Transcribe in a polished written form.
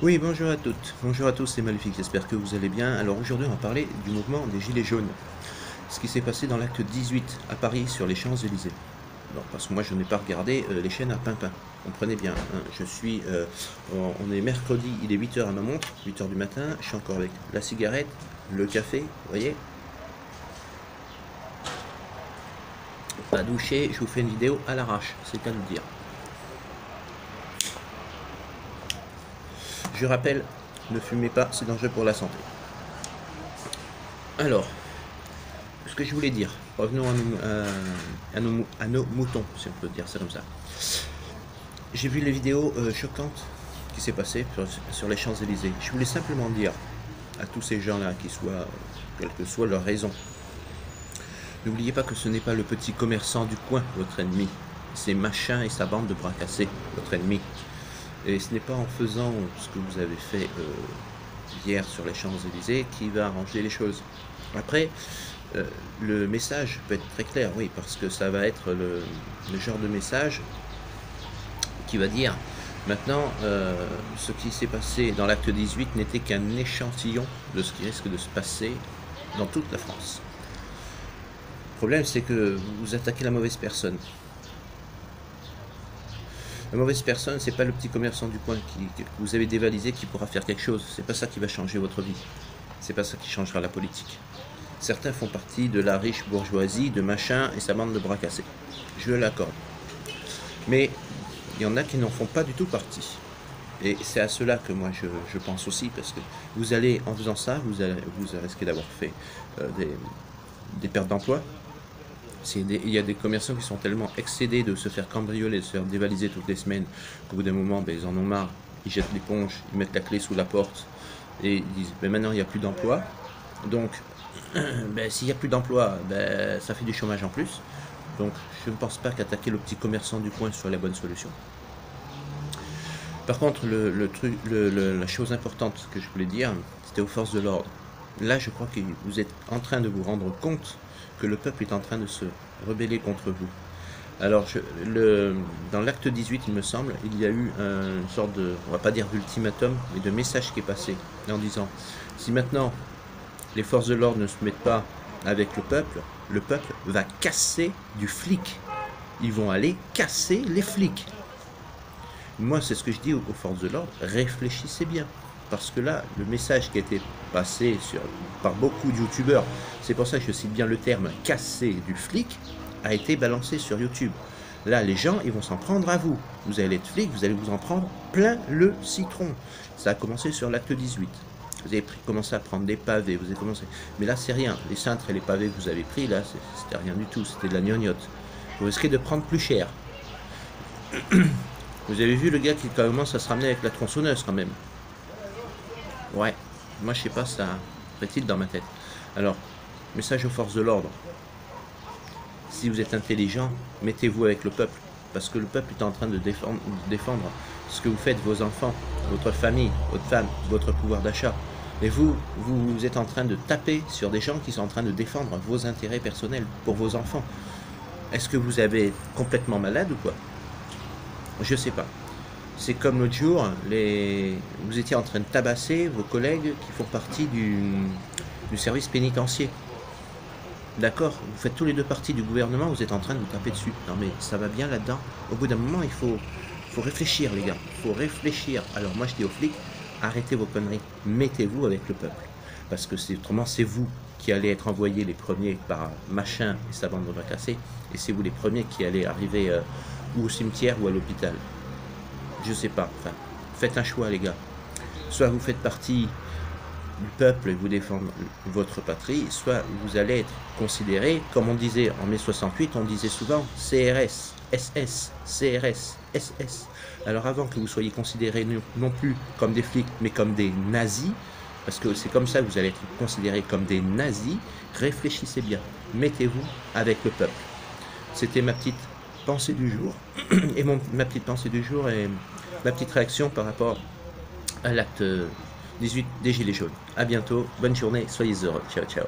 Oui, bonjour à toutes, bonjour à tous, c'est Maléfique, j'espère que vous allez bien. Alors aujourd'hui, on va parler du mouvement des Gilets jaunes. Ce qui s'est passé dans l'acte 18 à Paris sur les Champs-Élysées. Non, parce que moi je n'ai pas regardé les chaînes à Pimpin. Comprenez bien, hein, on est mercredi, il est 8 heures à ma montre, 8 heures du matin, je suis encore avec la cigarette, le café, vous voyez. Pas douché, je vous fais une vidéo à l'arrache, c'est qu'à le dire. Je rappelle, ne fumez pas, c'est dangereux pour la santé. Alors, ce que je voulais dire, revenons à nos moutons, si on peut dire ça comme ça. J'ai vu les vidéos choquantes qui s'est passées sur les Champs-Élysées. Je voulais simplement dire à tous ces gens-là, quelle que soit leur raison, n'oubliez pas que ce n'est pas le petit commerçant du coin votre ennemi, c'est Machin et sa bande de bras cassés votre ennemi. Et ce n'est pas en faisant ce que vous avez fait hier sur les Champs-Élysées qui va arranger les choses. Après, le message peut être très clair, oui, parce que ça va être le genre de message qui va dire maintenant ce qui s'est passé dans l'acte 18 n'était qu'un échantillon de ce qui risque de se passer dans toute la France. Le problème, c'est que vous attaquez la mauvaise personne. La mauvaise personne, c'est pas le petit commerçant du coin que vous avez dévalisé qui pourra faire quelque chose. C'est pas ça qui va changer votre vie. C'est pas ça qui changera la politique. Certains font partie de la riche bourgeoisie, de Machin et sa bande de bras cassés. Je l'accorde. Mais il y en a qui n'en font pas du tout partie. Et c'est à cela que moi je pense aussi, parce que vous allez, en faisant ça, vous risquez d'avoir fait des pertes d'emploi. Il y a des commerçants qui sont tellement excédés de se faire cambrioler, de se faire dévaliser toutes les semaines, qu'au bout d'un moment, ils en ont marre, ils jettent l'éponge, ils mettent la clé sous la porte, et ils disent, maintenant il n'y a plus d'emploi, donc s'il n'y a plus d'emploi, ça fait du chômage en plus, donc je ne pense pas qu'attaquer le petit commerçant du coin soit la bonne solution. Par contre, la chose importante que je voulais dire, c'était aux forces de l'ordre. Là, je crois que vous êtes en train de vous rendre compte que le peuple est en train de se rebeller contre vous. Alors, dans l'acte 18, il me semble, il y a eu une sorte de, on va pas dire d'ultimatum, mais de message qui est passé, en disant, si maintenant les forces de l'ordre ne se mettent pas avec le peuple va casser du flic. Ils vont aller casser les flics. Moi, c'est ce que je dis aux forces de l'ordre, réfléchissez bien. Parce que là, le message qui a été passé par beaucoup de youtubeurs, c'est pour ça que je cite bien le terme « casser du flic », a été balancé sur YouTube. Là, les gens, ils vont s'en prendre à vous. Vous allez être flic, vous allez vous en prendre plein le citron. Ça a commencé sur l'acte 18. Vous avez commencé à prendre des pavés, vous avez commencé... Mais là, c'est rien. Les cintres et les pavés que vous avez pris, là, c'était rien du tout. C'était de la gnognotte. Vous risquez de prendre plus cher. Vous avez vu le gars qui commence à se ramener avec la tronçonneuse, quand même. Ouais, moi je sais pas, ça fait-il dans ma tête. Alors, message aux forces de l'ordre. Si vous êtes intelligent, mettez-vous avec le peuple. Parce que le peuple est en train de défendre ce que vous faites, vos enfants, votre famille, votre femme, votre pouvoir d'achat. Et vous êtes en train de taper sur des gens qui sont en train de défendre vos intérêts personnels pour vos enfants. Est-ce que vous avez complètement malade ou quoi? Je sais pas. C'est comme l'autre jour, vous étiez en train de tabasser vos collègues qui font partie du service pénitentiaire. D'accord, vous faites tous les deux partie du gouvernement, vous êtes en train de vous taper dessus. Non mais ça va bien là-dedans. Au bout d'un moment, il faut réfléchir, les gars. Il faut réfléchir. Alors moi, je dis aux flics, arrêtez vos conneries. Mettez-vous avec le peuple. Parce que autrement, c'est vous qui allez être envoyés les premiers par Machin et sa bande de bras cassés. Et c'est vous les premiers qui allez arriver ou au cimetière ou à l'hôpital. Je sais pas, enfin, faites un choix les gars. Soit vous faites partie du peuple et vous défendez votre patrie, soit vous allez être considéré, comme on disait en mai 68, on disait souvent CRS, SS, CRS, SS. Alors avant que vous soyez considérés non plus comme des flics, mais comme des nazis, parce que c'est comme ça que vous allez être considérés comme des nazis, réfléchissez bien, mettez-vous avec le peuple. C'était ma petite pensée du jour, et ma petite pensée du jour est ma petite réaction par rapport à l'acte 18 des Gilets jaunes. A bientôt, bonne journée, soyez heureux, ciao ciao.